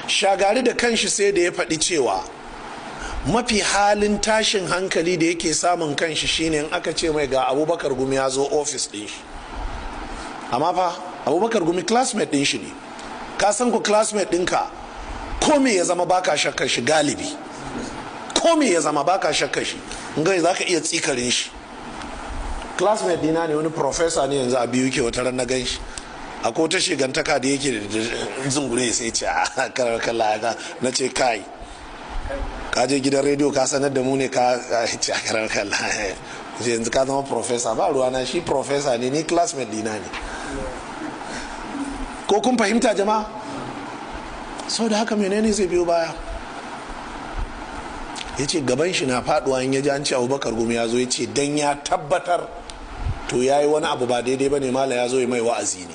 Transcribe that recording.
Shagari da kanshi sai da ya faɗi cewa mafi halin tashin hankali da yake samun kanshi shine in aka ce mai ga Abubakar Gumi ya zo ofis ɗin shi, amma fa Abubakar Gumi classmate ɗin shi ne. Ka san ku classmate ɗinka ko me ya zama baka shakkar shi, galibi ko me ya zama baka shakkar shi, in ga za ka iya tsikarin shi. Classmate dina ne, wani professor ne yanzu a biyu ke wata ran na gan shi akwai ta shigantaka da yake da zungure sai ce a karar kalla na ce kai ka je gidan rediyo ka sanar da mu ne ka ce a karar kalla yanzu ka zama professor. Ba ruwana, shi professor ne, ni classmate dina ne. Ko kun fahimta jama'a? Sau da haka menene zai biyo baya? Ya ce gaban shi na faduwa in ya ji an ce Abubakar Gumi ya zo, ya ce dan ya tabbatar to ya yi wani abu ba daidai ba ne, mala ya zo ya mai wa'azi ne.